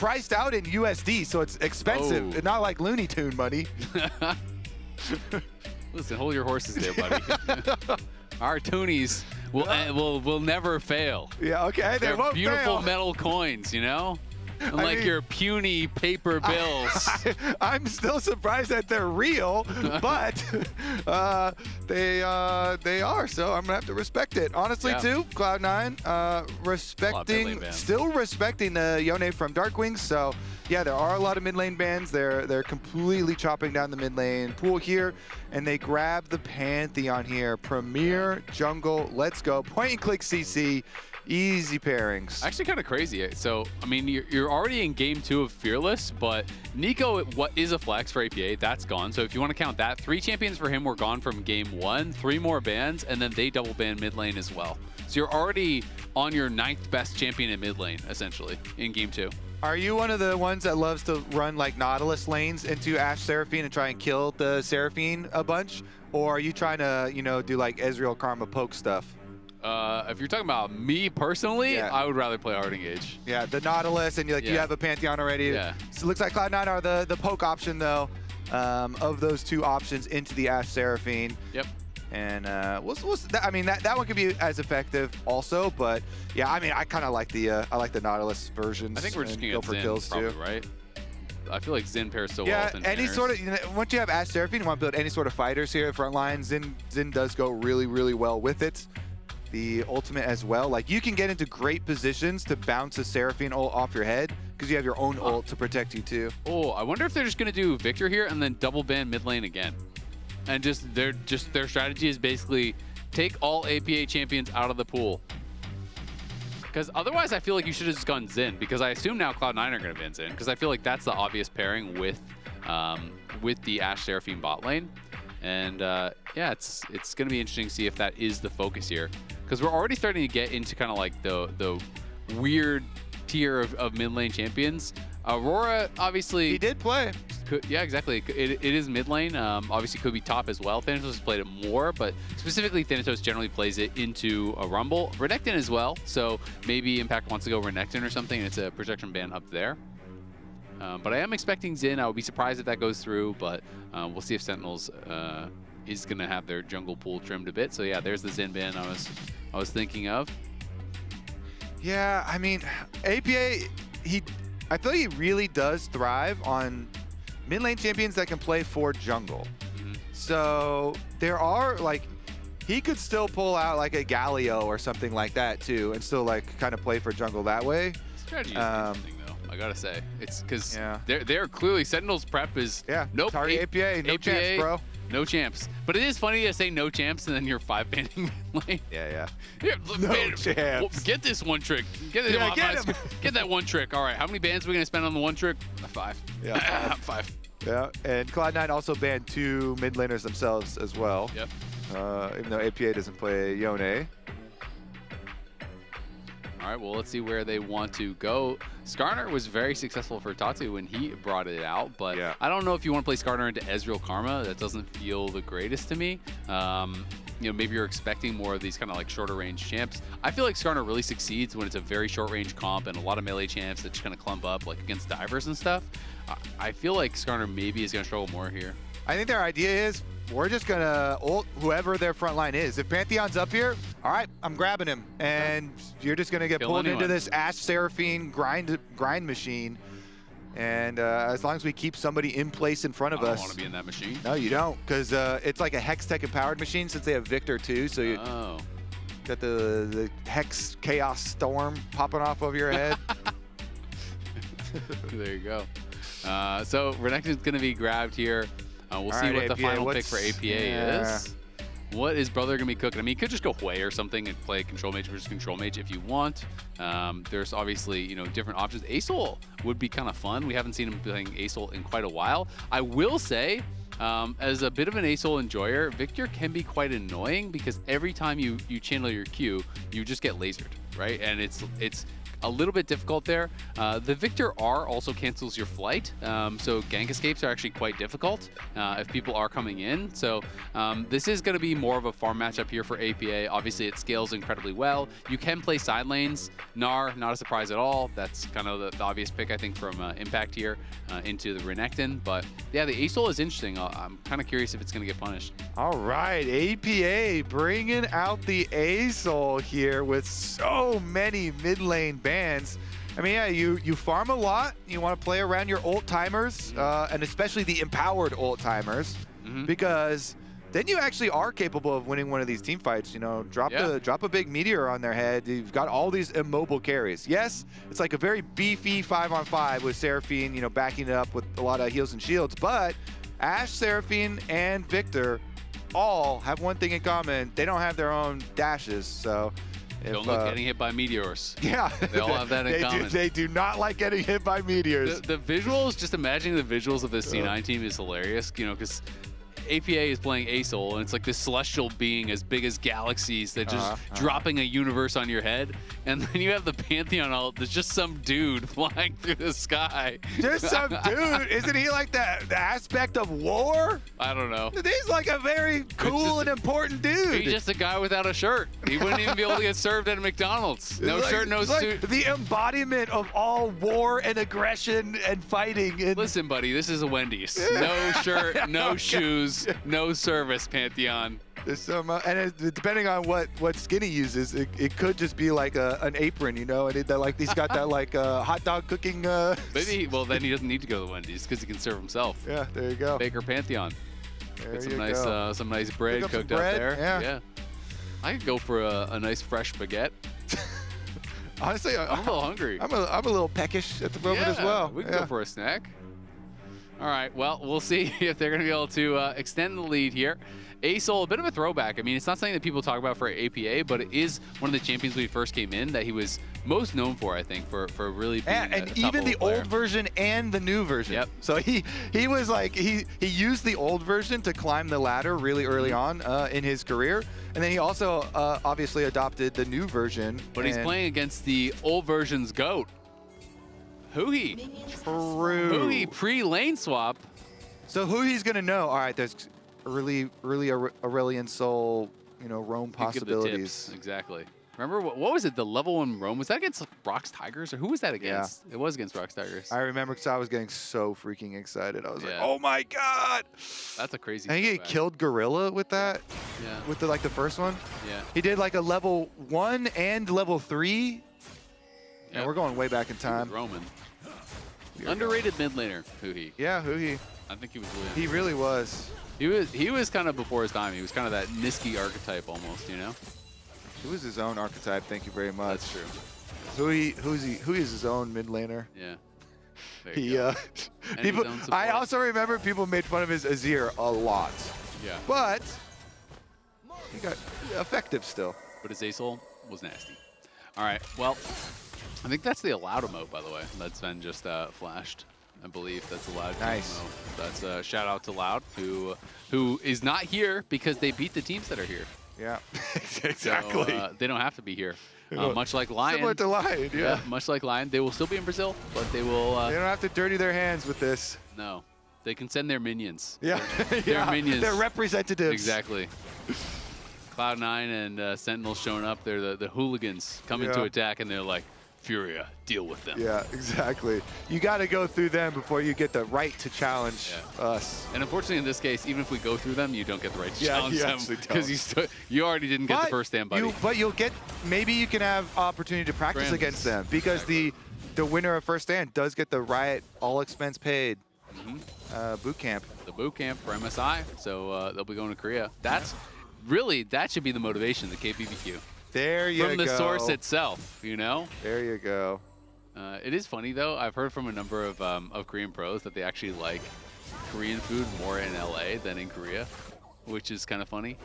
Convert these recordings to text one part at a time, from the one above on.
priced out in USD, so it's expensive. Oh. Not like Looney Tune money. Listen, hold your horses there, buddy. Our toonies will never fail. Yeah, okay, they They're won't beautiful fail. metal coins, you know? Unlike your puny paper bills. I'm still surprised that they're real, but they are. So I'm gonna have to respect it. Honestly, too, Cloud9 still respecting Yone from DARKWINGS. So yeah, there are a lot of mid lane bans. They're completely chopping down the mid lane pool here, and they grab the Pantheon here. Premier jungle, let's go. Point and click CC. Easy pairings. Actually kind of crazy. So, I mean, you're already in game 2 of Fearless, but Nico, what is a flex for APA, that's gone. So if you want to count that, 3 champions for him were gone from game 1, 3 more bans, and then they double ban mid lane as well. So you're already on your 9th best champion in mid lane, essentially, in game 2. Are you one of the ones that loves to run like Nautilus lanes into Ashe Seraphine and try and kill the Seraphine a bunch? Or are you trying to, you know, do like Ezreal Karma poke stuff? If you're talking about me personally, I would rather play Art Engage. Yeah, the Nautilus, and you have a Pantheon already. Yeah. So it looks like Cloud9 are the poke option, though, of those 2 options into the Ashe Seraphine. Yep. And I mean, that one could be as effective also, but yeah, I mean, I kind of like the Nautilus versions. I think we're just going to go for Zen, kills probably, too, right? I feel like Zen pairs so well with any sort of, you know, once you have Ashe Seraphine, you want to build any sort of fighters here at front line. Zen does go really, really well with it. The ultimate as well. Like, you can get into great positions to bounce a Seraphine ult off your head because you have your own ult to protect you too. Oh, I wonder if they're just going to do Viktor here and then double ban mid lane again. And their strategy is basically take all APA champions out of the pool. Because otherwise I feel like you should have just gone Zen, because I assume now Cloud9 are going to ban Zen, because I feel like that's the obvious pairing with the Ashe Seraphine bot lane. And yeah, it's going to be interesting to see if that is the focus here. Because we're already starting to get into kind of like the weird tier of mid lane champions. Aurora, obviously... He did play. Yeah, exactly. It is mid lane. Obviously could be top as well. Thanatos has played it more, but specifically Thanatos generally plays it into a Rumble. Renekton as well, so maybe Impact wants to go Renekton or something, and it's a projection ban up there. But I am expecting Zen. I would be surprised if that goes through, but we'll see if Sentinels is going to have their jungle pool trimmed a bit. So yeah, there's the Zen ban I was thinking of. Yeah, I mean, APA, I feel he really does thrive on mid lane champions that can play for jungle. So there are, like, he could still pull out like a Galio or something like that too, and still like kind of play for jungle that way. Strategy is interesting though, I gotta say. It's because they're clearly Sentinels prep is nope. Target APA, no champs, bro. No champs. But it is funny to say no champs and then you're 5 banning mid lane. Yeah. No champs. Get this one trick. Get that one trick. All right, how many bans are we gonna spend on the one trick? 5. Yeah, 5. Yeah, and Cloud9 also banned 2 mid laners themselves as well. Yep. Even though APA doesn't play Yone. All right, well, let's see where they want to go. Skarner was very successful for Tatu when he brought it out, but I don't know if you want to play Skarner into Ezreal Karma. That doesn't feel the greatest to me. You know, maybe you're expecting more of these kind of like shorter range champs. I feel like Skarner really succeeds when it's a very short range comp and a lot of melee champs that just kind of clump up like against divers and stuff. I feel like Skarner maybe is going to struggle more here. I think their idea is, we're just going to ult whoever their front line is. If Pantheon's up here, all right, I'm grabbing him. And you're just going to get pulled into this Ashe Seraphine grind machine. And as long as we keep somebody in place in front of us. I don't want to be in that machine. No, you don't, because it's like a Hex Tech empowered machine since they have Viktor too. So you got the Hex Chaos Storm popping off over your head. There you go. So Renekton's going to be grabbed here. We'll see what the final pick for APA is. What is Brother going to be cooking? I mean, you could just go Hui or something and play Control Mage versus Control Mage if you want. There's obviously, you know, different options. Azael would be kind of fun. We haven't seen him playing Azael in quite a while. I will say, as a bit of an Azael enjoyer, Viktor can be quite annoying because every time you channel your Q, you just get lasered, right? And it's a little bit difficult there. The Viktor R also cancels your flight, so gank escapes are actually quite difficult if people are coming in. So this is going to be more of a farm matchup here for APA. Obviously, it scales incredibly well. You can play side lanes. Gnar, not a surprise at all. That's kind of the obvious pick, I think, from Impact here into the Renekton. But yeah, the Azael is interesting. I'm kind of curious if it's going to get punished. All right, APA bringing out the Azael here with so many mid lane bans. I mean, yeah, you farm a lot. You want to play around your ult timers, and especially the empowered ult timers, because then you actually are capable of winning one of these team fights. You know, drop a big meteor on their head. You've got all these immobile carries. Yes, it's like a very beefy 5-on-5 with Seraphine, you know, backing it up with a lot of heals and shields. But Ashe, Seraphine, and Viktor all have one thing in common. They don't have their own dashes, so. Don't look getting hit by meteors. Yeah. They all have that in common. They do not like getting hit by meteors. The visuals, just imagining the visuals of this C9 team is hilarious, you know, because APA is playing Azael, and it's like this celestial being as big as galaxies that just dropping a universe on your head. And then you have the Pantheon ult. There's just some dude flying through the sky. Just some dude? Isn't he like the aspect of war? I don't know. He's like a very cool and important dude. He's just a guy without a shirt. He wouldn't even be able to get served at a McDonald's. No shirt, no suit. Like the embodiment of all war and aggression and fighting. And listen, buddy, this is a Wendy's. No shirt, no shoes, no service, Pantheon. There's some, and depending on what skin he uses, it could just be like an apron, you know, and he's got that like hot dog cooking. Maybe, well, then he doesn't need to go to the Wendy's because he can serve himself. Yeah, there you go. Baker Pantheon. There Get some you nice bread cooked up there. Yeah. I could go for a nice fresh baguette. Honestly, I'm a little hungry. I'm a little peckish at the moment as well. We can go for a snack. All right, well, we'll see if they're going to be able to extend the lead here. Azael, a bit of a throwback. I mean, it's not something that people talk about for APA, but it is one of the champions when he first came in that he was most known for, I think, for really being and even the old version and the new version. Yep. So he was like, he used the old version to climb the ladder really early on in his career. And then he also obviously adopted the new version. But he's playing against the old version's GOAT. Huhi. True. Huhi pre-lane swap. So Huhi's gonna know. All right, there's really Aurelion Soul, you know, roam possibilities. Exactly. Remember what was it? The level 1 roam, was that against Rock's Tigers, or who was that against? Yeah. It was against Rock's Tigers. I remember because I was getting so freaking excited. I was like, oh my god. That's a crazy. I think he killed Gorilla with that. Yeah. With the first one. Yeah. He did like a level 1 and level 3. Yeah, Yep. we're going way back in time. Roman. Underrated mid laner, Huhi. Yeah, Huhi. I think he was really. He really was. He was kind of before his time. He was kind of that Niski archetype almost, you know. He was his own archetype. Thank you very much. That's true. Huhi is his own mid laner. Yeah. People. I also remember people made fun of his Azir a lot. Yeah. But he got effective still. But his Azael was nasty. All right. Well, I think that's the allowed emote, by the way. That Zven just flashed. I believe that's allowed. Nice. Emote. That's a shout out to Loud, who is not here because they beat the teams that are here. Yeah, exactly. So, they don't have to be here. Much like Lion. Similar to Lion, yeah. Much like Lion, they will still be in Brazil, but they will. They don't have to dirty their hands with this. No, they can send their minions. Yeah, their minions. Their representatives. Exactly. Cloud9 and Sentinels showing up. They're the hooligans coming to attack, and they're like, Furia, deal with them. Yeah, exactly. You got to go through them before you get the right to challenge us. And unfortunately, in this case, even if we go through them, you don't get the right to challenge them because you already didn't get the first stand, buddy. But you'll get, maybe you can have opportunity to practice against them because the winner of first stand does get the Riot all expense paid boot camp. The boot camp for MSI, so they'll be going to Korea. That's really, that should be the motivation, the KPBQ. There you go. From the source itself, you know? There you go. It is funny, though. I've heard from a number of Korean pros that they actually like Korean food more in LA than in Korea, which is kind of funny.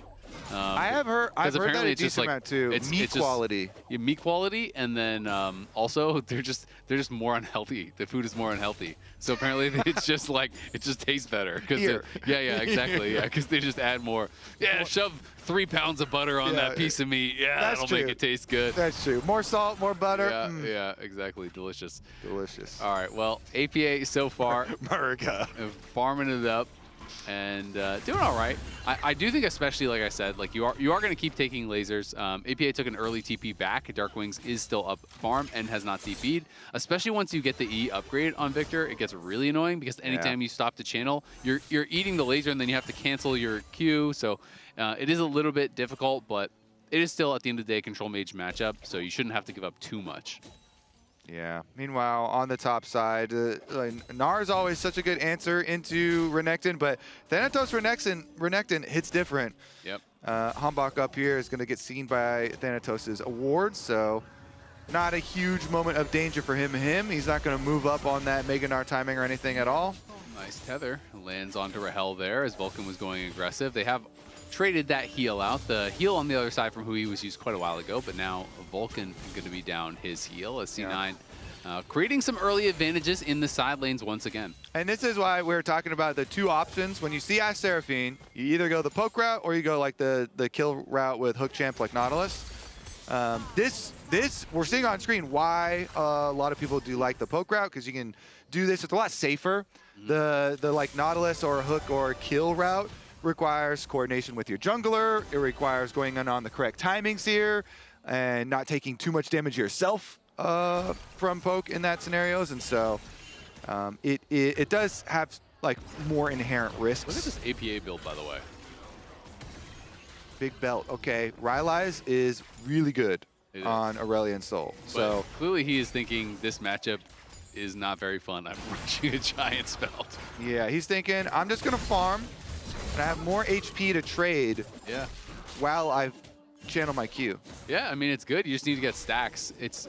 I've heard that a decent amount too. Meat quality. Yeah, meat quality, and then also they're just more unhealthy. The food is more unhealthy. So apparently it's just like it just tastes better because yeah, exactly. Yeah, because they just add more. Yeah, shove 3 pounds of butter on that piece of meat. Yeah, that'll make it taste good. That's true. More salt, more butter. Yeah, yeah, exactly. Delicious. Delicious. All right. Well, APA so far, America, farming it up. And doing all right. I do think, especially like I said, like you are going to keep taking lasers. APA took an early TP back. DARKWINGS is still up farm and has not TP'd. Especially once you get the E upgrade on Viktor, it gets really annoying because anytime you stop the channel, you're eating the laser and then you have to cancel your Q. So it is a little bit difficult, but it is still at the end of the day a control mage matchup. So you shouldn't have to give up too much. Yeah. Meanwhile, on the top side, Gnar is always such a good answer into Renekton, but Thanatos Renekton hits different. Yep. HamBak up here is going to get seen by Thanatos' awards, so not a huge moment of danger for him. He's not going to move up on that Mega Gnar timing or anything at all. Nice tether. Lands onto Rahel there as Vulcan was going aggressive. They have traded that heal out. The heal on the other side from huhi was used quite a while ago, but now Vulcan is going to be down his heal as C9 creating some early advantages in the side lanes once again. And this is why we're talking about the 2 options. When you see Ashe Seraphine, you either go the poke route or you go like the kill route with hook champ like Nautilus. This we're seeing on screen why a lot of people do like the poke route, because you can do this. It's a lot safer. The like Nautilus or hook or kill route requires coordination with your jungler. It requires going on the correct timings here and not taking too much damage yourself from poke in that scenarios. And so it does have like more inherent risks. Look at this APA build, by the way. Big belt. Okay, Rylai's is really good on Aurelion Soul. But so clearly he is thinking this matchup is not very fun. I'm rushing a giant spell. Yeah, he's thinking, I'm just going to farm, and I have more HP to trade while I channel my Q. Yeah, I mean, it's good. You just need to get stacks. It's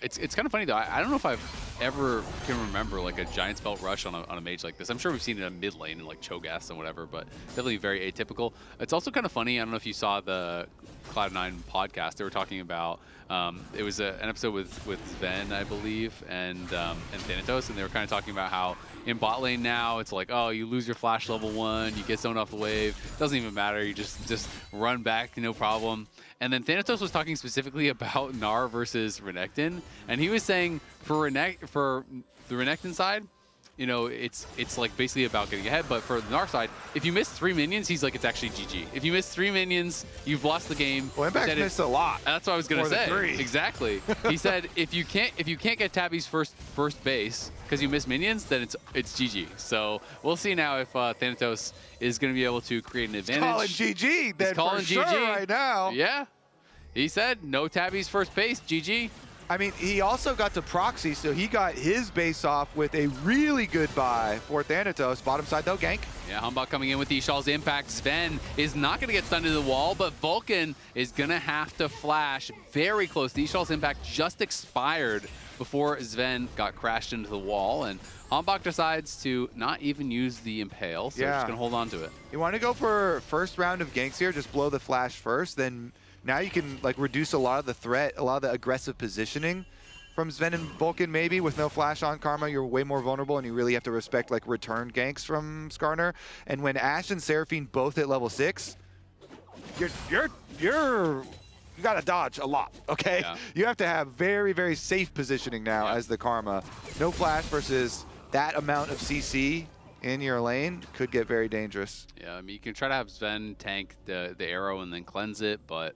it's kind of funny, though. I don't know if I've ever can remember like a giant spell rush on a mage like this. I'm sure we've seen it in mid lane in like Cho'Gath and whatever, but definitely very atypical. It's also kind of funny. I don't know if you saw the Cloud9 podcast. They were talking about it was an episode with Zven, I believe, and Thanatos, and they were kind of talking about how in bot lane now it's like, oh, you lose your flash level 1, you get zoned off the wave, doesn't even matter, you just run back, no problem. And then Thanatos was talking specifically about Gnar versus Renekton, and he was saying for the Renekton side, you know, it's like basically about getting ahead, but for the Gnar side, if you miss 3 minions, he's like, it's actually GG. If you miss 3 minions, you've lost the game. Well, HamBak missed a lot. That's what I was gonna say. 3. Exactly. He said if you can't get Tabby's first base because you miss minions, then it's GG. So we'll see now if Thanatos is gonna be able to create an advantage. He's calling GG then for sure right now. Yeah. He said no Tabby's first base, GG. I mean, he also got to proxy, so he got his base off with a really good buy for Thanatos. Bottom side, though, gank. Yeah, HamBak coming in with Ishal's impact. Zven is not going to get stunned to the wall, but Vulcan is going to have to flash very close. The Ishal's impact just expired before Zven got crashed into the wall, and HamBak decides to not even use the Impale, so just going to hold on to it. You want to go for first round of ganks here, just blow the flash first, then now you can like reduce a lot of the threat, a lot of the aggressive positioning from Zven and Vulcan. Maybe with no flash on Karma, you're way more vulnerable, and you really have to respect like return ganks from Skarner. And when Ashe and Seraphine both hit level 6, you gotta dodge a lot. Okay, you have to have very, very safe positioning now as the Karma. No flash versus that amount of CC in your lane could get very dangerous. Yeah, I mean, you can try to have Zven tank the arrow and then cleanse it, but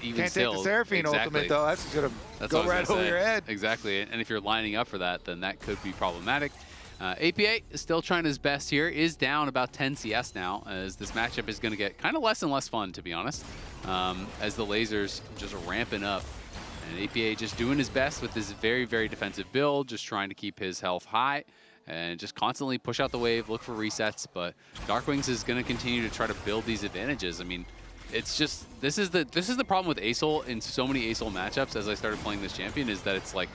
even can't still, take the Seraphine ultimate though. That's gonna go right over your head. Exactly, and if you're lining up for that, then that could be problematic. APA is still trying his best here. Is down about 10 CS now, as this matchup is going to get kind of less and less fun, to be honest, as the lasers just ramping up. And APA just doing his best with this very, very defensive build, just trying to keep his health high and just constantly push out the wave, look for resets. But DARKWINGS is going to continue to try to build these advantages. I mean, it's just this is the problem with Azael in so many Azael matchups. As I started playing this champion, is that it's like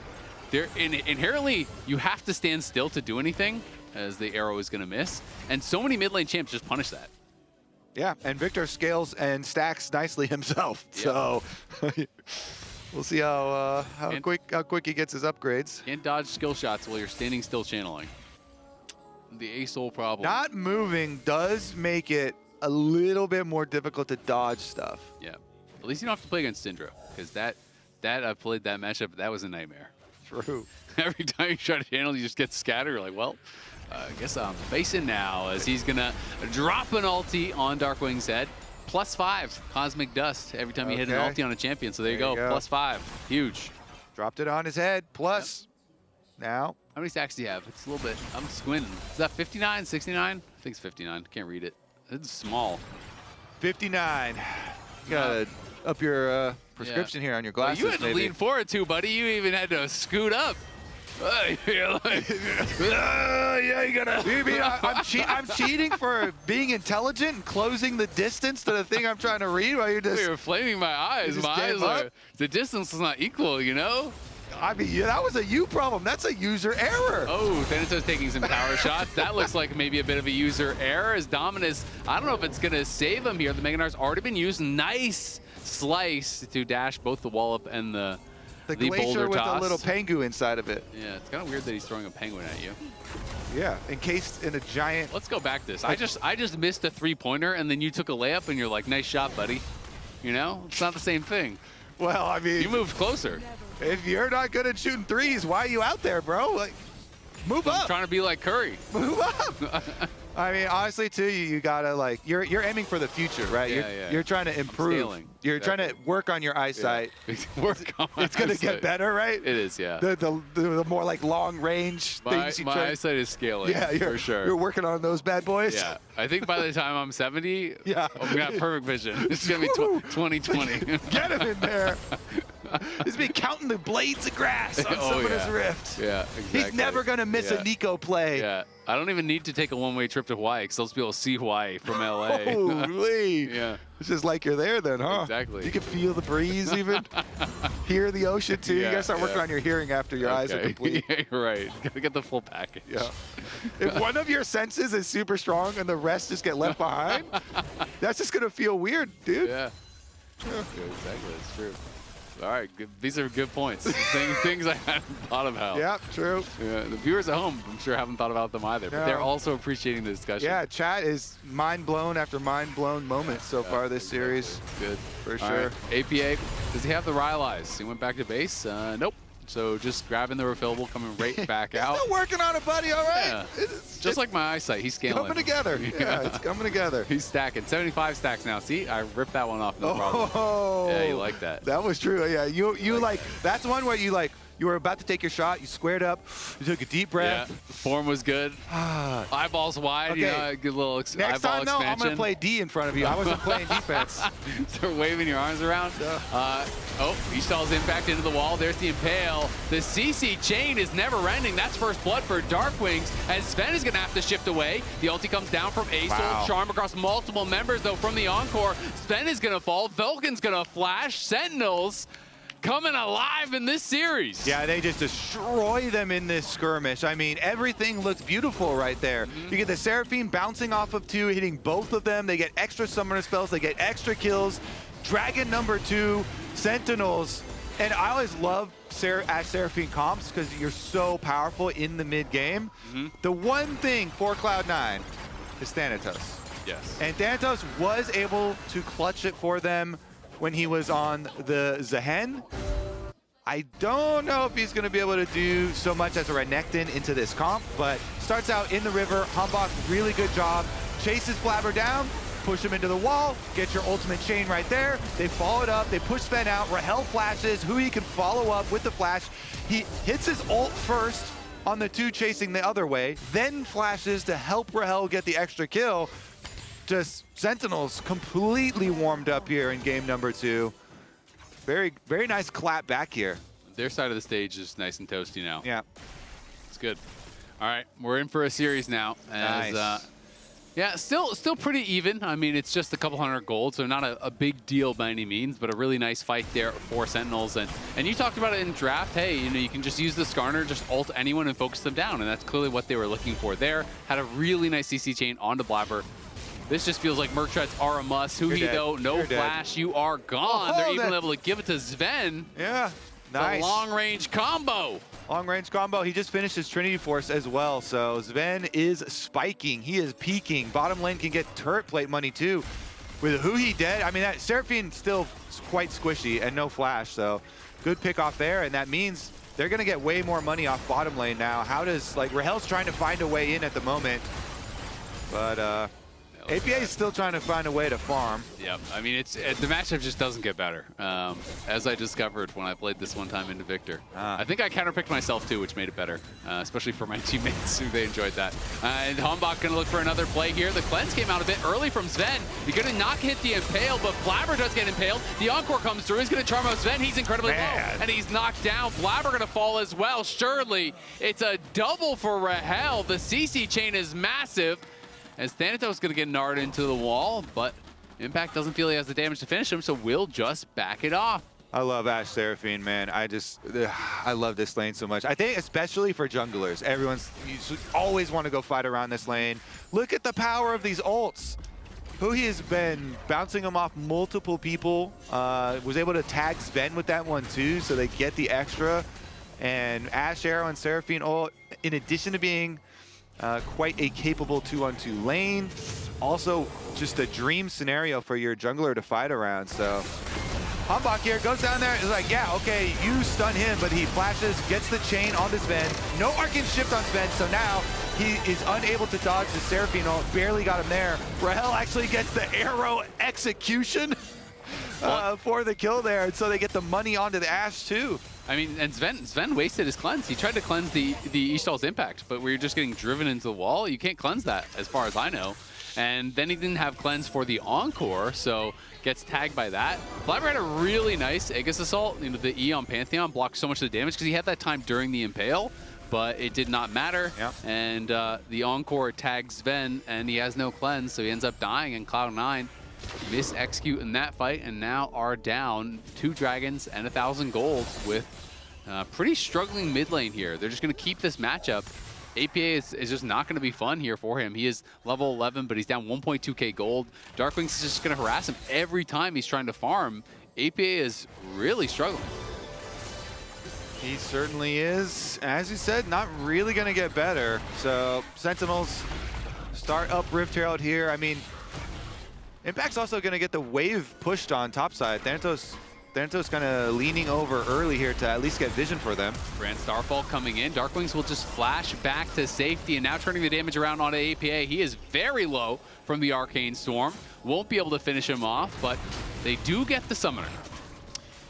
inherently you have to stand still to do anything, as the arrow is going to miss, and so many mid lane champs just punish that. Yeah, and Viktor scales and stacks nicely himself. Yep. So we'll see how quick he gets his upgrades. Can't dodge skill shots while you're standing still channeling. The Azael problem. Not moving does make it a little bit more difficult to dodge stuff. Yeah. At least you don't have to play against Syndra, because that I've played that matchup. That was a nightmare. True. Every time you try to channel, you just get scattered. You're like, well, I guess I'm facing now, as he's gonna drop an ulti on DARKWINGS' head. +5 cosmic dust every time you hit an ulti on a champion. So there you go. +5, huge. Dropped it on his head. Plus, now. How many stacks do you have? It's a little bit. I'm squinting. Is that 59, 69? I think it's 59. Can't read it. It's small. 59. You gotta up your prescription here on your glasses. Well, you had to lean forward too, buddy. You even had to scoot up. You're like, yeah, you gotta. I'm cheating for being intelligent and closing the distance to the thing I'm trying to read while you're just. You're flaming my eyes. My eyes are. The distance is not equal, you know. I mean, yeah, that was a you problem. That's a user error. Oh, Thanatos taking some power shots. That looks like maybe a bit of a user error, as Dominus, I don't know if it's going to save him here. The Mega Gnar's already been used. Nice slice to dash both the wallop and the glacier with toss. a little pengu inside of it. Yeah, it's kind of weird that he's throwing a penguin at you. Yeah, encased in a giant. Let's go back this. I just missed a 3-pointer, and then you took a layup, and you're like, nice shot, buddy. You know, it's not the same thing. Well, I mean, you moved closer. If you're not good at shooting threes, why are you out there, bro? Like, move up. I'm trying to be like Curry. Move up. I mean, honestly, too, you gotta like you're aiming for the future, right? Yeah, you're trying to improve. You're trying to work on your eyesight. Yeah. Work on. It's gonna get better, right? It is, yeah. The more like long range things you try. My eyesight is scaling. Yeah, for sure. You're working on those bad boys. Yeah, I think by the time I'm 70, I'm gonna have perfect vision. It's gonna be 2020. Get him in there. He's been counting the blades of grass on Summoner's Rift. Yeah, exactly. He's never going to miss a Nico play. Yeah, I don't even need to take a one-way trip to Hawaii, because I'll just be able to see Hawaii from LA. Holy. Yeah. It's just like you're there then, huh? Exactly. You can feel the breeze even. Hear the ocean too. You got to start working on your hearing after your eyes are complete. Yeah, right. Got to get the full package. Yeah. If one of your senses is super strong and the rest just get left behind, that's just going to feel weird, dude. Yeah. Exactly. It's true. All right, these are good points. Things I hadn't thought about. Yeah, true. Yeah, the viewers at home, I'm sure, haven't thought about them either, but they're also appreciating the discussion. Yeah, chat is mind blown after mind blown moments so far this series. Good. For sure. Right. APA, does he have the Rahel eyes? He went back to base? Nope. So just grabbing the refillable, coming right back out. Still working on it, buddy, all right? Yeah. Just like my eyesight, he's scaling. Coming together. Yeah, it's coming together. He's stacking. 75 stacks now. See, I ripped that one off, no problem. Yeah, you like that. That was true. Yeah, you like that's one where you like, you were about to take your shot, you squared up, you took a deep breath. Yeah, the form was good. Eyeballs wide, okay. You know, good little Next eyeball time, though, expansion. I'm going to play D in front of you. I wasn't playing defense. Start waving your arms around. Ishtal's impact into the wall. There's the Impale. The CC chain is never ending. That's first blood for DARKWINGS, as Zven is going to have to shift away. The ulti comes down from Azael. Wow. Charm across multiple members, though, from the Encore. Zven is going to fall. Vulcan's going to flash. Sentinels coming alive in this series. Yeah, they just destroy them in this skirmish. I mean, everything looks beautiful right there. You get the Seraphine bouncing off of 2, hitting both of them. They get extra summoner spells. They get extra kills. Dragon number 2, Sentinels. And I always love Ashe Seraphine comps because you're so powerful in the mid game. The one thing for Cloud9 is Thanatos. Yes. And Thanatos was able to clutch it for them when he was on the Zven. I don't know if he's going to be able to do so much as a Renekton into this comp, but starts out in the river. HamBak, really good job. Chases Blaber down, push him into the wall, get your ultimate chain right there. They follow it up, they push Zven out. Rahel flashes, huhi can follow up with the flash. He hits his ult first on the 2 chasing the other way, then flashes to help Rahel get the extra kill. Just Sentinels completely warmed up here in game number 2. Very, very nice clap back here. Their side of the stage is nice and toasty now. Yeah. It's good. All right, we're in for a series now. As, nice. Yeah, still pretty even. I mean, it's just a couple hundred gold, so not a big deal by any means, but a really nice fight there for Sentinels. And you talked about it in draft. Hey, you know, you can just use the Skarner, just ult anyone and focus them down, and that's clearly what they were looking for there. Had a really nice CC chain onto Blaber. This just feels like Merc Treads are a must. Huhi, though, no flash. You are gone. They're even able to give it to Zven. Yeah, nice. The long-range combo. Long-range combo. He just finished his Trinity Force as well. So Zven is spiking. He is peaking. Bottom lane can get turret plate money, too. With huhi dead, I mean, that Seraphine still quite squishy and no flash. So good pick off there. And that means they're going to get way more money off bottom lane now. How does, like, Rahel's trying to find a way in at the moment. But, APA is still trying to find a way to farm. Yep, I mean, the matchup just doesn't get better. As I discovered when I played this one time into Viktor. I think I counterpicked myself too, which made it better, especially for my teammates who they enjoyed that. And HamBak gonna look for another play here. The cleanse came out a bit early from Zven. You're gonna not hit the impale, but Blaber does get impaled. The encore comes through. He's gonna charm out Zven. He's incredibly low, and he's knocked down. Blaber gonna fall as well. Surely it's a double for Rahel. The CC chain is massive. As Thanatos is going to get gnarred into the wall, but Impact doesn't feel he has the damage to finish him, so we'll just back it off. I love Ashe Seraphine, man. I love this lane so much. I think especially for junglers, you always want to go fight around this lane. Look at the power of these ults. Huhi has been bouncing them off multiple people. Was able to tag Zven with that one too, so they get the extra. And Ashe Arrow and Seraphine ult, in addition to being quite a capable 2-on-2 lane. Also, just a dream scenario for your jungler to fight around. So, HamBak here goes down there. Is like, yeah, okay, you stun him, but he flashes, gets the chain on the Zven. No arcane shift on Zven, so now he is unable to dodge the Seraphine ult. Barely got him there. Rahel actually gets the arrow execution for the kill there, and so they get the money onto the Ashe too. I mean, and Zven wasted his cleanse. He tried to cleanse the Ishtal's impact, but we were just getting driven into the wall. You can't cleanse that, as far as I know. And then he didn't have cleanse for the encore, so gets tagged by that. Blaber had a really nice Aegis Assault. You know, the E on Pantheon blocked so much of the damage because he had that time during the impale, but it did not matter. Yep. And the encore tags Zven, and he has no cleanse, so he ends up dying in Cloud9. Mis-execute in that fight, and now are down 2 dragons and 1,000 gold with pretty struggling mid lane here. They're just going to keep this matchup. APA is just not going to be fun here for him. He is level 11, but he's down 1.2k gold. DARKWINGS is just going to harass him every time he's trying to farm. APA is really struggling. He certainly is. As you said, not really going to get better. So Sentinels start up Rift Herald here. I mean, Impact's also going to get the wave pushed on topside. Thanatos kind of leaning over early here to at least get vision for them. Grand Starfall coming in. DARKWINGS will just flash back to safety and now turning the damage around onto APA. He is very low from the Arcane Storm. Won't be able to finish him off, but they do get the Summoner.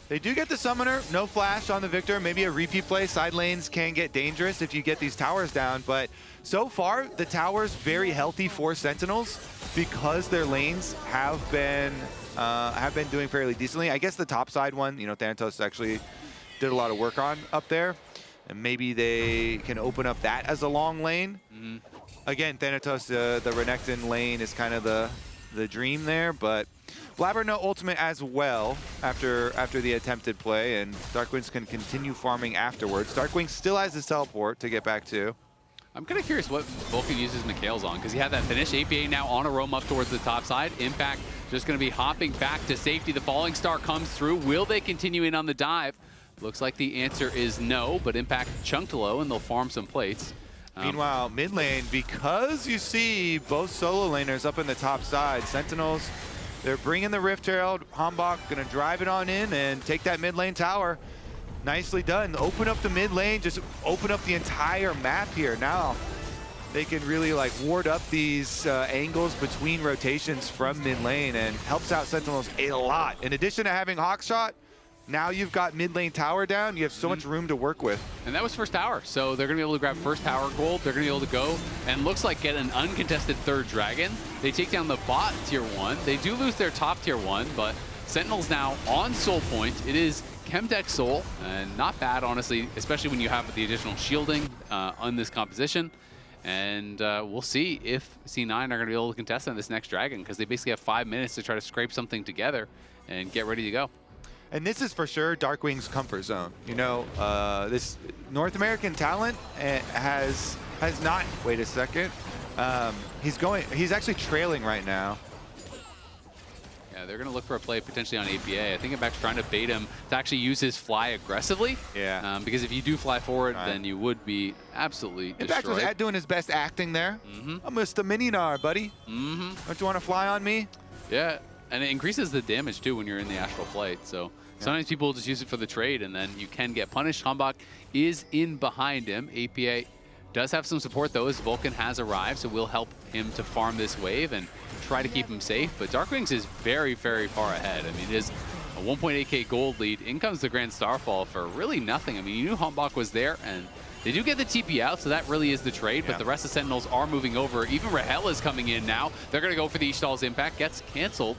They do get the Summoner. No flash on the Viktor. Maybe a repeat play. Side lanes can get dangerous if you get these towers down, but so far the towers very healthy for Sentinels because their lanes have been doing fairly decently. I guess the top side one, you know, Thanatos actually did a lot of work on up there, and maybe they can open up that as a long lane. Again, Thanatos, the Renekton lane is kind of the dream there, but Blaber no ultimate as well after the attempted play, and DARKWINGS can continue farming afterwards. DARKWINGS still has his teleport to get back to. I'm kind of curious what Vulcan uses Mikhail's on, because he had that finish. APA now on a roam up towards the top side. Impact just going to be hopping back to safety. The Falling Star comes through. Will they continue in on the dive? Looks like the answer is no, but Impact chunked low, and they'll farm some plates. Meanwhile, mid lane, because you see both solo laners up in the top side, Sentinels, they're bringing the Rift Herald. HamBak going to drive it on in and take that mid lane tower. Nicely done. Open up the mid lane, just open up the entire map here. Now they can really like ward up these angles between rotations from mid lane, and helps out Sentinels a lot. In addition to having Hawkshot, now you've got mid lane tower down. You have so much room to work with. And that was first tower, so they're going to be able to grab first tower gold. They're going to be able to go and looks like get an uncontested third dragon. They take down the bot tier 1. They do lose their top tier 1, but Sentinels now on soul point. It is Chemtech Soul, and not bad, honestly, especially when you have the additional shielding on this composition. And we'll see if C9 are going to be able to contest on this next dragon, because they basically have 5 minutes to try to scrape something together and get ready to go. And this is for sure DARKWINGS' comfort zone. You know, this North American talent has not. Wait a second. He's actually trailing right now. Yeah, they're going to look for a play potentially on APA. I think HamBak's trying to bait him to actually use his fly aggressively. Yeah. Because if you do fly forward, then you would be absolutely destroyed. HamBak was doing his best acting there. I'm Mr. Mini-Gnar, buddy. Don't you want to fly on me? Yeah, and it increases the damage too when you're in the astral flight. So sometimes people just use it for the trade, and then you can get punished. HamBak is in behind him. APA does have some support though, as Vulcan has arrived, so we'll help him to farm this wave and try to keep him safe. But DARKWINGS is very, very far ahead. I mean, it is a 1.8k gold lead. In comes the Grand Starfall for really nothing. I mean, you knew HamBak was there, and they do get the TP out, so that really is the trade. But the rest of Sentinels are moving over. Even Rahel is coming in now. They're going to go for the Ishtal's impact. Gets canceled.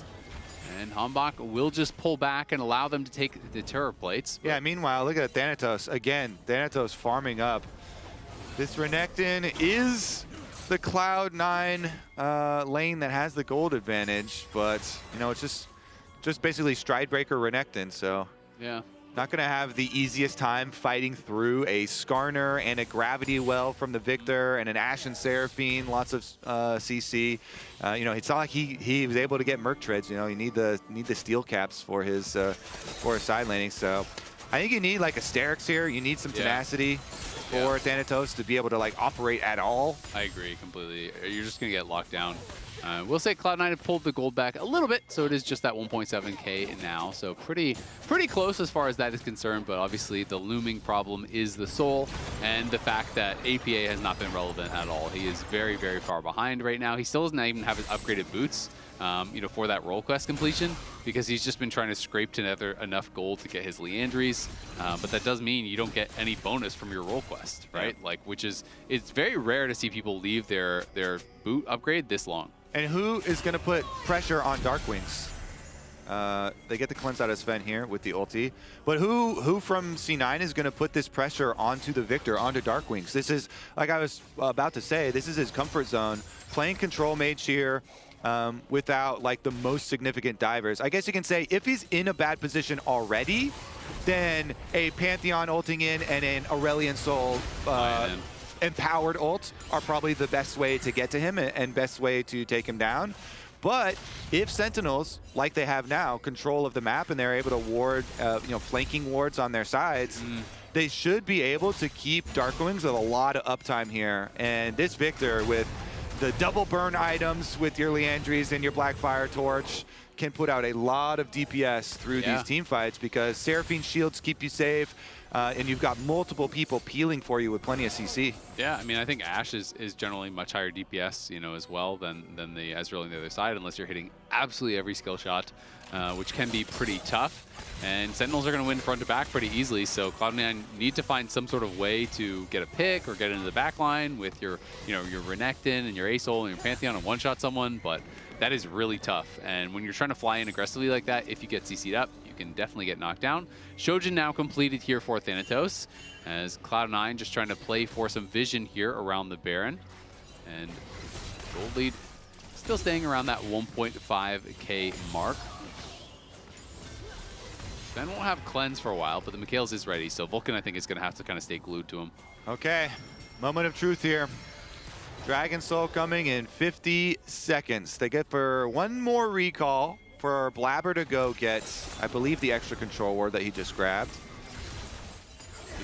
And HamBak will just pull back and allow them to take the turret plates. Yeah, meanwhile, look at Thanatos. Again, Thanatos farming up. This Renekton is the Cloud9 lane that has the gold advantage, but, you know, it's just basically Stridebreaker Renekton, so yeah, not going to have the easiest time fighting through a Skarner and a Gravity Well from the Viktor and an Ashe and Seraphine, lots of CC. You know, it's not like he was able to get Merc Treads. You know, you need the steel caps for his side laning. So I think you need like a Sterix here. You need some tenacity for Thanatos to be able to like operate at all. I agree completely. You're just gonna get locked down. We'll say Cloud9 have pulled the gold back a little bit, so it is just that 1.7k now. So pretty close as far as that is concerned, but obviously the looming problem is the Soul and the fact that APA has not been relevant at all. He is very, very far behind right now. He still doesn't even have his upgraded boots, you know, for that role quest completion, because he's just been trying to scrape together enough gold to get his Leandries. But that does mean you don't get any bonus from your role quest, right? Like, which is, it's very rare to see people leave their boot upgrade this long. And who is going to put pressure on DARKWINGS? They get the cleanse out of Zven here with the ulti. But who from C9 is going to put this pressure onto the Viktor, onto DARKWINGS? This is, like I was about to say, this is his comfort zone. Playing control mage here without like the most significant divers. I guess you can say if he's in a bad position already, then a Pantheon ulting in and an Aurelion Sol empowered ult are probably the best way to get to him and best way to take him down. But if Sentinels, like they have now, control of the map and they're able to ward, you know, flanking wards on their sides, they should be able to keep DARKWINGS with a lot of uptime here. And this Viktor with the double burn items with your Leandries and your Blackfire Torch can put out a lot of DPS through these team fights, because Seraphine shields keep you safe, and you've got multiple people peeling for you with plenty of CC. Yeah, I mean, I think Ashe is generally much higher DPS, you know, as well than the Ezreal on the other side, unless you're hitting absolutely every skill shot, which can be pretty tough. And Sentinels are going to win front to back pretty easily, so Cloud9 need to find some sort of way to get a pick or get into the back line with your, you know, your Renekton and your Azael and your Pantheon and one-shot someone, but that is really tough. And when you're trying to fly in aggressively like that, if you get CC'd up, you can definitely get knocked down. Shojin now completed here for Thanatos, as Cloud9 just trying to play for some vision here around the Baron. And gold lead still staying around that 1.5k mark. Zven won't have cleanse for a while, but the Mikhails is ready, so Vulcan, I think, is going to have to kind of stay glued to him. Okay, moment of truth here. Dragon Soul coming in 50 seconds. They get for one more recall for Blaber to go get, I believe, the extra control ward that he just grabbed.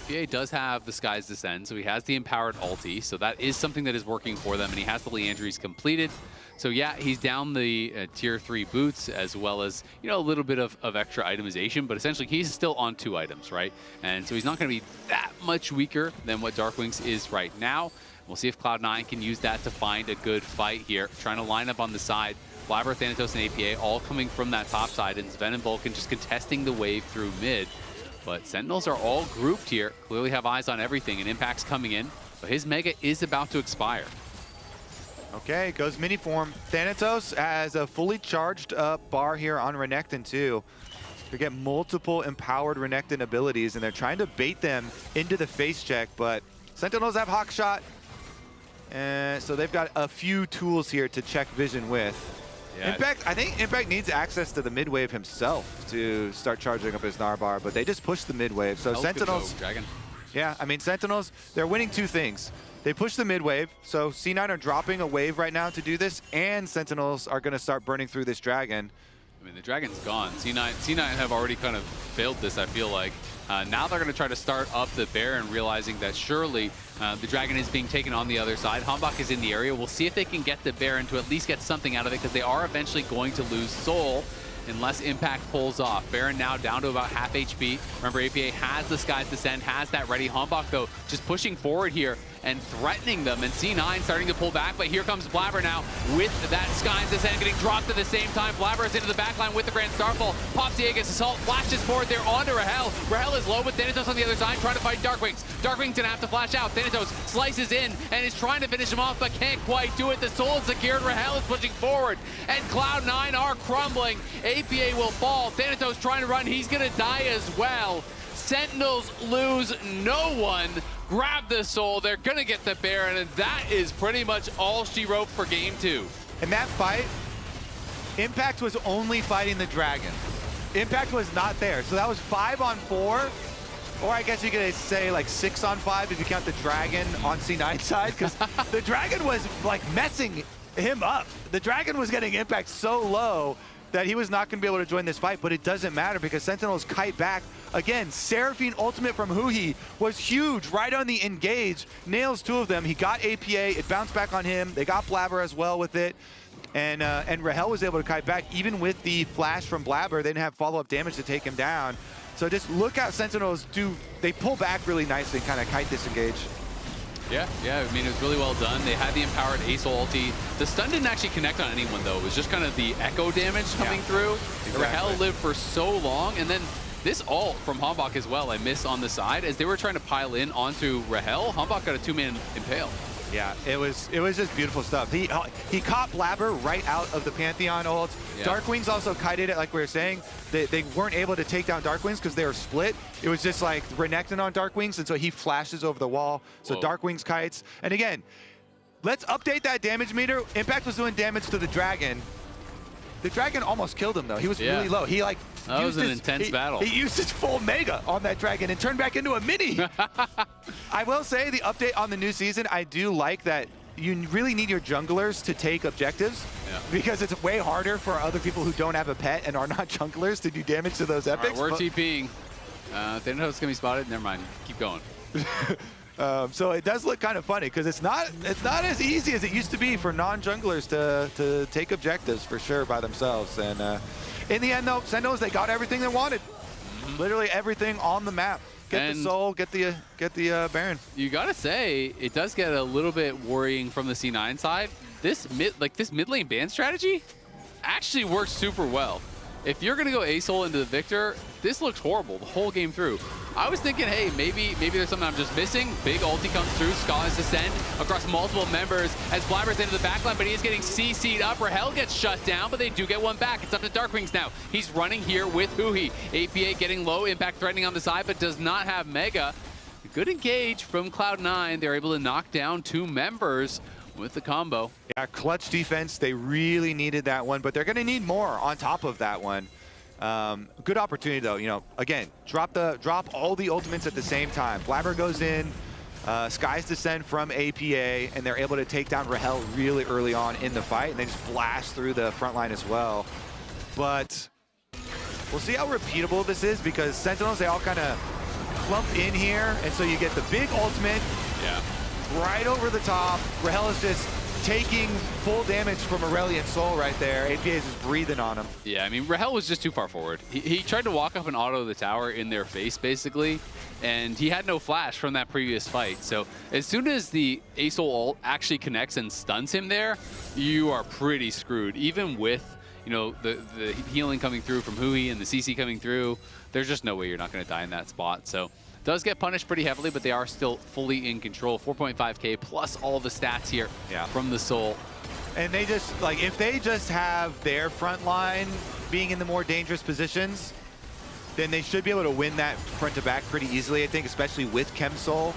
APA does have the Sky's Descent, so he has the empowered ulti, so that is something that is working for them, and he has the Leandries completed. So yeah, he's down the tier 3 boots, as well as, you know, a little bit of extra itemization, but essentially he's still on 2 items, right? And so he's not going to be that much weaker than what DARKWINGS is right now. We'll see if Cloud9 can use that to find a good fight here, trying to line up on the side. Blaber, Thanatos, and APA all coming from that top side, and Zven and Vulcan just contesting the wave through mid. But Sentinels are all grouped here, clearly have eyes on everything, and Impact's coming in, but his Mega is about to expire. Okay, goes mini form. Thanatos has a fully charged up bar here on Renekton too. They get multiple empowered Renekton abilities, and they're trying to bait them into the face check, but Sentinels have Hawk Shot, and so they've got a few tools here to check vision with. Yeah. I think Impact needs access to the mid wave himself to start charging up his Gnar bar, but they just push the mid wave. So Sentinels, Dragon. Yeah, I mean, Sentinels, they're winning 2 things. They push the mid wave, so C9 are dropping a wave right now to do this, and Sentinels are going to start burning through this dragon. I mean, the dragon's gone. C9 have already kind of failed this, I feel like. Now they're going to try to start up the Baron, realizing that surely the dragon is being taken on the other side. HamBak is in the area. We'll see if they can get the Baron to at least get something out of it, because they are eventually going to lose Soul unless Impact pulls off. Baron now down to about half HP. Remember, APA has the Skies Descend, has that ready. HamBak, though, just pushing forward here and threatening them, and C9 starting to pull back, but here comes Blaber now with that Skies Descend getting dropped at the same time. Blaber is into the backline with the Grand Starfall. Pops the Aegis Assault, flashes forward there onto Rahel. Rahel is low, but Thanatos on the other side trying to fight DARKWINGS. DARKWINGS gonna have to flash out. Thanatos slices in and is trying to finish him off, but can't quite do it. The Soul is secured. Rahel is pushing forward, and Cloud9 are crumbling. APA will fall. Thanatos trying to run. He's gonna die as well. Sentinels lose no one. Grab the Soul. They're going to get the Baron, and that is pretty much all she wrote for game 2. In that fight, Impact was only fighting the dragon. Impact was not there. So that was 5 on 4, or I guess you could say like 6 on 5 if you count the dragon on C9 side, because the dragon was like messing him up. The dragon was getting Impact so low that he was not going to be able to join this fight, but it doesn't matter because Sentinels kite back. Again, Seraphine ultimate from huhi was huge right on the engage. Nails 2 of them. He got APA. It bounced back on him. They got Blaber as well with it. And Rahel was able to kite back. Even with the flash from Blaber, they didn't have follow-up damage to take him down. So just look how Sentinels do. They pull back really nicely and kind of kite this engage. Yeah, I mean, it was really well done. They had the empowered Azael ulti. The stun didn't actually connect on anyone, though. It was just kind of the echo damage coming through. Exactly. Rahel lived for so long, and then this ult from HamBak as well, I miss on the side. As they were trying to pile in onto Rahel, HamBak got a 2-man impale. Yeah, it was just beautiful stuff. He caught Blaber right out of the Pantheon ult. Yeah. DARKWINGS also kited it, like we were saying. They weren't able to take down DARKWINGS because they were split. It was just like Renekton on DARKWINGS, and so he flashes over the wall. So DARKWINGS kites. And again, let's update that damage meter. Impact was doing damage to the dragon. The dragon almost killed him, though. He was really low. He like that was an intense battle. He used his full mega on that dragon and turned back into a mini. I will say the update on the new season, I do like that you really need your junglers to take objectives because it's way harder for other people who don't have a pet and are not junglers to do damage to those epics. All right, we're TPing. Thanatos gonna be spotted. Never mind. Keep going. So it does look kind of funny because it's not as easy as it used to be for non-junglers to take objectives for sure by themselves. And in the end, though, Sentinels, they got everything they wanted. Literally everything on the map. Get the Soul, get the Baron. You gotta say, it does get a little bit worrying from the C9 side. This mid lane ban strategy actually works super well. If you're gonna go Azael into the Viktor, this looks horrible the whole game through. I was thinking, hey, maybe there's something I'm just missing. Big ulti comes through, Skies Descend across multiple members as Blaber's into the backline, but he is getting CC'd up. Rahel gets shut down, but they do get one back. It's up to DARKWINGS now. He's running here with huhi. APA getting low, Impact threatening on the side, but does not have Mega. Good engage from Cloud9. They're able to knock down 2 members with the combo. Yeah, clutch defense. They really needed that one, but they're going to need more on top of that one. Good opportunity, though. You know, again, drop all the ultimates at the same time. Blaber goes in, Skies Descend from APA, and they're able to take down Rahel really early on in the fight, and they just blast through the front line as well. But we'll see how repeatable this is because Sentinels, they all kind of clump in here, and so you get the big ultimate. Yeah. Right over the top. Rahel is just taking full damage from Aurelion Sol right there. APA is just breathing on him. Yeah, I mean, Rahel was just too far forward. He tried to walk up and auto the tower in their face, basically, and he had no flash from that previous fight. So as soon as the Azael ult actually connects and stuns him there, you are pretty screwed. Even with, you know, the healing coming through from huhi and the CC coming through, there's just no way you're not going to die in that spot. So does get punished pretty heavily, but they are still fully in control. 4.5K plus all the stats here from the Soul. And they just, like, if they just have their front line being in the more dangerous positions, then they should be able to win that front to back pretty easily, I think, especially with ChemSoul.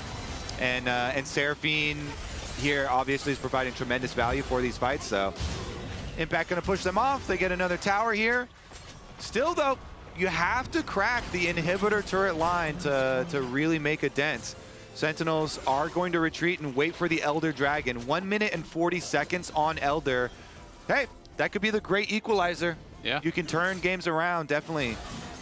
And Seraphine here obviously is providing tremendous value for these fights, so Impact gonna push them off. They get another tower here. Still, though, you have to crack the inhibitor turret line to really make a dent. Sentinels are going to retreat and wait for the Elder Dragon. 1 minute and 40 seconds on Elder. Hey, that could be the great equalizer. Yeah. You can turn games around, definitely.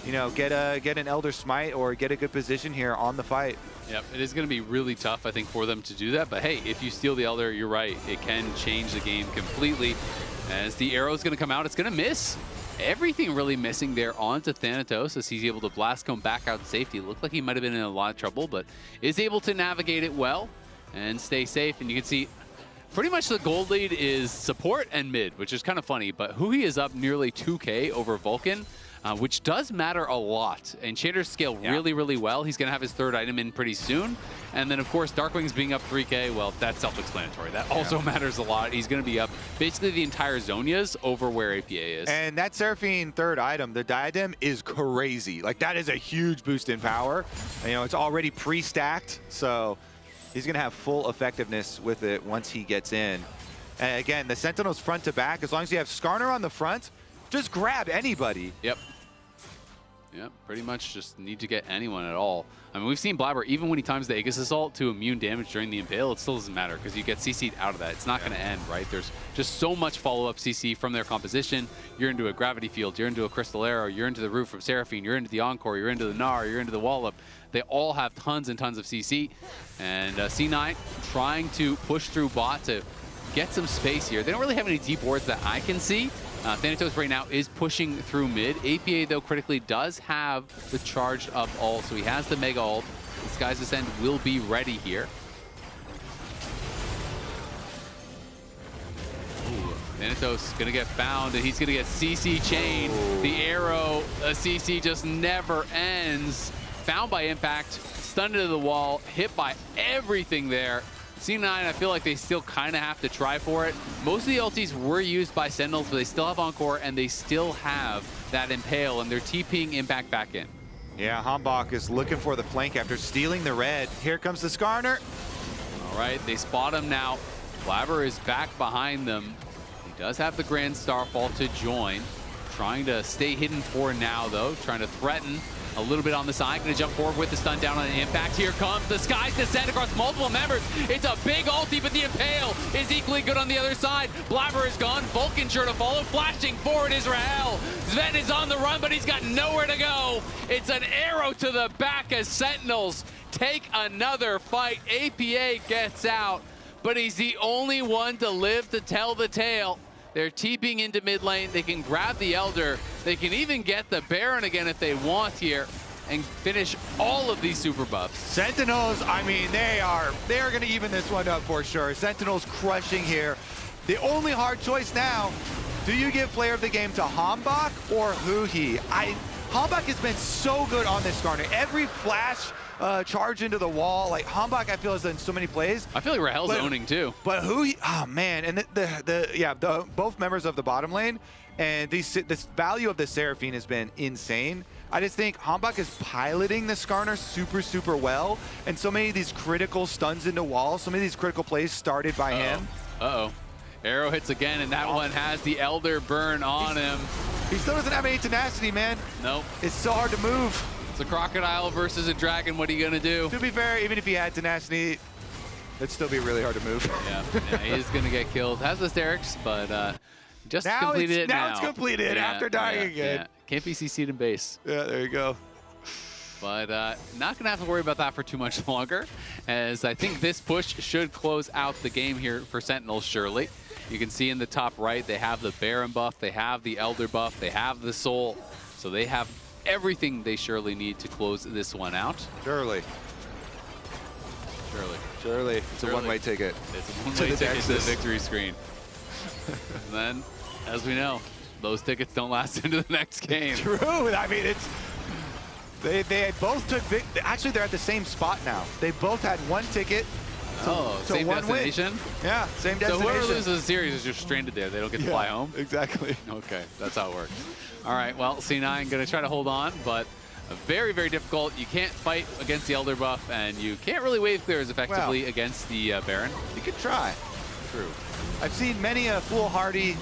You know, get an Elder Smite or get a good position here on the fight. Yep, it is going to be really tough, I think, for them to do that. But hey, if you steal the Elder, you're right. It can change the game completely. As the arrow is going to come out, it's going to miss. Everything really missing there onto Thanatos as he's able to blast come back out to safety. Looked like he might have been in a lot of trouble, but is able to navigate it well and stay safe. And you can see pretty much the gold lead is support and mid, which is kind of funny. But huhi is up nearly 2K over Vulcan, which does matter a lot. And Shaders scale really, really well. He's going to have his third item in pretty soon. And then, of course, DARKWINGS being up 3K, well, that's self-explanatory. That also matters a lot. He's going to be up basically the entire Zonias over where APA is. And that Seraphine third item, the Diadem, is crazy. Like, that is a huge boost in power. And, you know, it's already pre-stacked, so he's going to have full effectiveness with it once he gets in. And again, the Sentinels front to back, as long as you have Skarner on the front, just grab anybody. Yep. Yep, pretty much just need to get anyone at all. I mean, we've seen Blaber, even when he times the Aegis Assault to immune damage during the Impale, it still doesn't matter because you get CC'd out of that. It's not going to end, right? There's just so much follow-up CC from their composition. You're into a Gravity Field, you're into a Crystal Arrow, you're into the Roof from Seraphine, you're into the Encore, you're into the Gnar, you're into the Wallop. They all have tons and tons of CC. And C9 trying to push through bot to get some space here. They don't really have any deep wards that I can see. Thanatos right now is pushing through mid. APA, though, critically does have the charged up ult, so he has the Mega ult. This guy's Ascend will be ready here. Ooh, Thanatos gonna get found, and he's gonna get CC chained. The arrow, CC just never ends. Found by impact, stunned into the wall, hit by everything there. C9, I feel like they still kind of have to try for it. Most of the ultis were used by Sentinels, but they still have Encore, and they still have that Impale, and they're TPing Impact back in. Yeah, HamBak is looking for the flank after stealing the red. Here comes the Skarner. All right, they spot him now. Blaber is back behind them. He does have the Grand Starfall to join. Trying to stay hidden for now, though. Trying to threaten a little bit on the side. Going to jump forward with the stun down on the impact. Here comes the Sky's Descent across multiple members. It's a big ulti, but the Impale is equally good on the other side. Blaber is gone. Vulcan sure to follow. Flashing forward is Rahel. Zven is on the run, but he's got nowhere to go. It's an arrow to the back as Sentinels take another fight. APA gets out, but he's the only one to live to tell the tale. They're TPing into mid lane. They can grab the Elder. They can even get the Baron again if they want here and finish all of these super buffs. Sentinels, I mean, they are going to even this one up for sure. Sentinels crushing here. The only hard choice now, do you give player of the game to HamBak or huhi? HamBak has been so good on this Skarner. Every flash charge into the wall, like HamBak, I feel has done so many plays. I feel like Rahel's owning too. But huhi, oh man, and both members of the bottom lane, and this value of the Seraphine has been insane. I just think HamBak is piloting the Skarner super well, and so many of these critical stuns into walls, so many of these critical plays started by him. Arrow hits again, and that one has the Elder burn on him. He still doesn't have any tenacity, man. Nope. It's so hard to move. It's a crocodile versus a dragon. What are you gonna do? To be fair, even if he had tenacity, it'd still be really hard to move. Yeah, he's gonna get killed. Has the Sterix, but just now completed it now. Now it's completed after dying again. Yeah. Can't be CC'd in base. Yeah, there you go. But not gonna have to worry about that for too much longer, as I think this push should close out the game here for Sentinels, surely. You can see in the top right, they have the Baron buff, they have the Elder buff, they have the Soul. So they have everything they surely need to close this one out. Surely. It's a one-way ticket. It's a one-way ticket to the victory screen. And then, as we know, those tickets don't last into the next game. True. I mean, it's they both took actually they're at the same spot now. They both had one ticket. Same destination? Win. Yeah, same destination. So whoever loses the series is just stranded there. They don't get to fly home? Exactly. Okay, that's how it works. All right, well, C9 going to try to hold on, but very, very difficult. You can't fight against the Elder buff, and you can't really wave clear as effectively against the Baron. You could try. True. I've seen many a foolhardy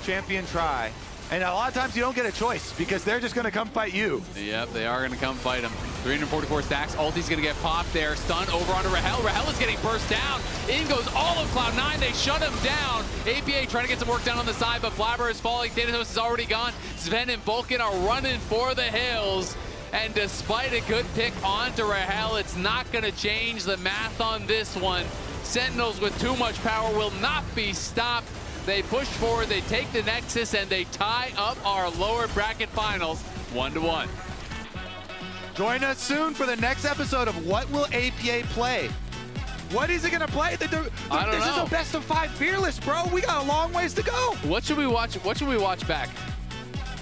champion try. And a lot of times you don't get a choice because they're just going to come fight you. Yep, they are going to come fight him. 344 stacks. Ulti's going to get popped there. Stun over onto Rahel. Rahel is getting burst down. In goes all of Cloud9. They shut him down. APA trying to get some work done on the side, but Blaber is falling. Thanatos is already gone. Zven and Vulcan are running for the hills. And despite a good pick onto Rahel, it's not going to change the math on this one. Sentinels with too much power will not be stopped. They push forward, they take the Nexus, and they tie up our lower bracket finals 1-1. Join us soon for the next episode of What Will APA Play? What is it going to play? I don't this know. is a best of 5 fearless, bro. We got a long ways to go. What should we watch? What should we watch back?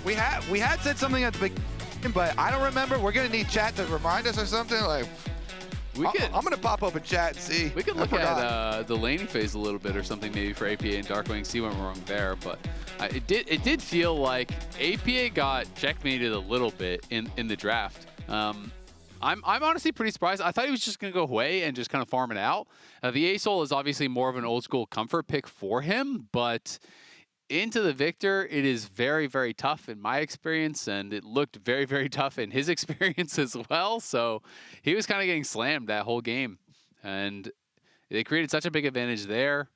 We had said something at the beginning, but I don't remember. We're going to need chat to remind us or something. Like, I'm going to pop open chat and see. We could look at the laning phase a little bit or something maybe for APA and DARKWINGS, see what went wrong there. But it did feel like APA got checkmated a little bit in the draft. I'm honestly pretty surprised. I thought he was just going to go away and just kind of farm it out. The Azael is obviously more of an old school comfort pick for him, but into the Viktor, it is very, very tough in my experience, and it looked very, very tough in his experience as well. So he was kind of getting slammed that whole game, and they created such a big advantage there.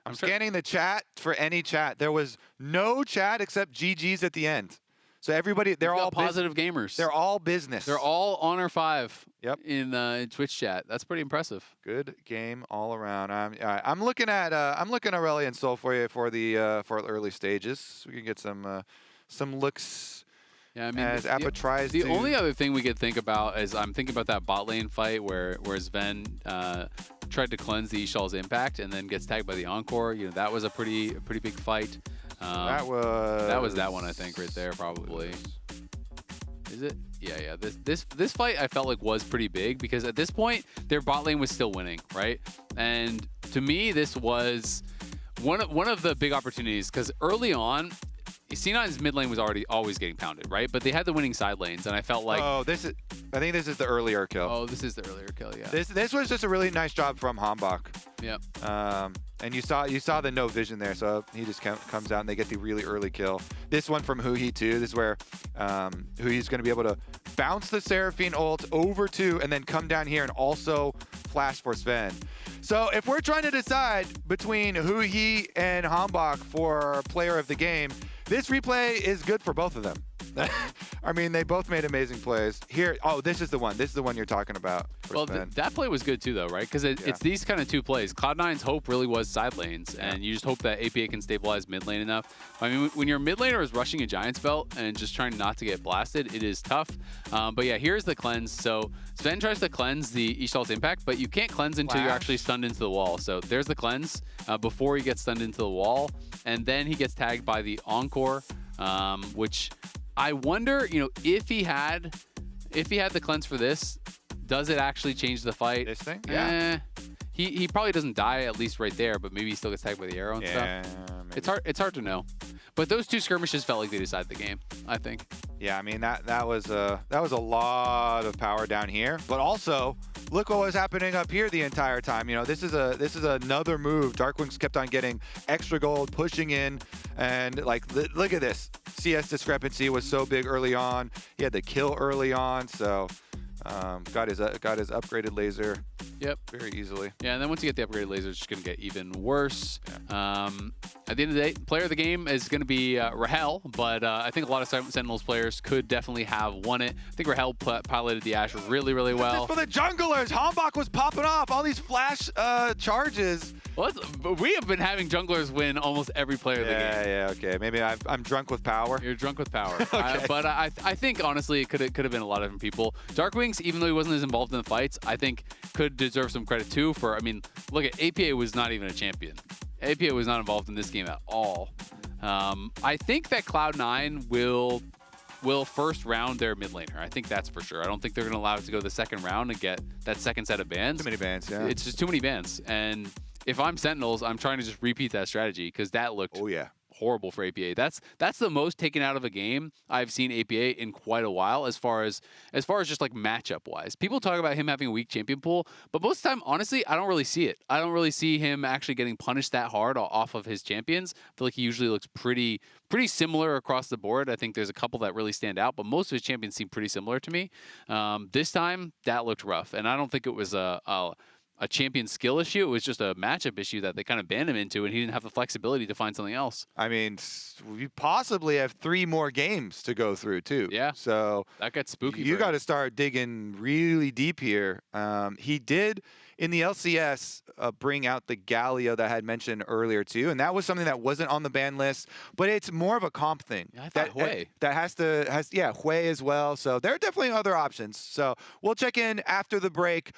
I'm scanning the chat for any chat. There was no chat except GG's at the end. So everybody, they're all positive gamers. They're all business. They're all Honor 5 yep. in Twitch chat. That's pretty impressive. Good game all around. I'm looking at Aurelion Sol for you for the early stages. So we can get some looks. Yeah, I mean, as Appa tries the to. only other thing we could think about is I'm thinking about that bot lane fight where Zven tried to cleanse the Ishal's impact and then gets tagged by the Encore. You know, that was a pretty big fight. That was that one, I think, right there, probably. Is it? Yeah. This fight I felt like was pretty big because at this point their bot lane was still winning, right? And to me, this was one of the big opportunities because early on, C9's mid lane was always getting pounded, right? But they had the winning side lanes, and I felt like I think this is the earlier kill. Oh, this is the earlier kill, yeah. This was just a really nice job from HamBak. Yep. And you saw the no vision there, so he just comes out and they get the really early kill. This one from huhi too. This is where huhi's going to be able to bounce the Seraphine ult over to and then come down here and also flash for Zven. So if we're trying to decide between huhi and HamBak for player of the game, this replay is good for both of them. I mean, they both made amazing plays. Here, oh, this is the one. This is the one you're talking about. Well, that play was good too, though, right? Because it's these kind of two plays. Cloud9's hope really was side lanes, and you just hope that APA can stabilize mid lane enough. I mean, when your mid laner is rushing a Giant's Belt and just trying not to get blasted, it is tough. But yeah, here's the cleanse. So Zven tries to cleanse the Ishal's impact, but you can't cleanse until you're actually stunned into the wall. So there's the cleanse before he gets stunned into the wall, and then he gets tagged by the Encore, which I wonder, you know, if he had the cleanse for this, does it actually change the fight? This thing? Yeah. He probably doesn't die, at least right there, but maybe he still gets tagged by the arrow and stuff. Maybe. It's hard to know. But those two skirmishes felt like they decided the game, I think. Yeah, I mean that was a lot of power down here, but also look what was happening up here the entire time. You know, this is another move. DARKWINGS kept on getting extra gold, pushing in, and like look at this. CS discrepancy was so big early on. He had the kill early on, so got his upgraded laser. Yep. Very easily. Yeah, and then once you get the upgraded laser, it's just going to get even worse. Yeah. At the end of the day, player of the game is going to be Rahel, but I think a lot of Sentinels players could definitely have won it. I think Rahel piloted the Ashe really, really well. Just for the junglers, HamBak was popping off. All these flash charges. Well, we have been having junglers win almost every player of the game. Yeah, okay. Maybe I'm drunk with power. You're drunk with power. Okay. But I think, honestly, it could have been a lot of different people. DARKWINGS, even though he wasn't as involved in the fights, I think could deserve some credit, too, for, I mean, look at APA was not even a champion. APA was not involved in this game at all. I think that Cloud9 will first round their mid laner. I think that's for sure. I don't think they're going to allow it to go the second round and get that second set of bans. Too many bans, yeah. It's just too many bans. And if I'm Sentinels, I'm trying to just repeat that strategy because that looked horrible for APA. That's the most taken out of a game I've seen APA in quite a while as far as just like matchup wise. People talk about him having a weak champion pool, but most of the time, honestly, I don't really see it. I don't really see him actually getting punished that hard off of his champions. I feel like he usually looks pretty similar across the board. I think there's a couple that really stand out, but most of his champions seem pretty similar to me. This time, that looked rough, and I don't think it was a champion skill issue. It was just a matchup issue that they kind of banned him into, and he didn't have the flexibility to find something else. I mean, we possibly have 3 more games to go through, too. Yeah. So that gets spooky. You got to start digging really deep here. He did, in the LCS, bring out the Galio that I had mentioned earlier, too, and that was something that wasn't on the ban list, but it's more of a comp thing. Yeah, I thought Hui. That has, Hui as well, so there are definitely other options. So we'll check in after the break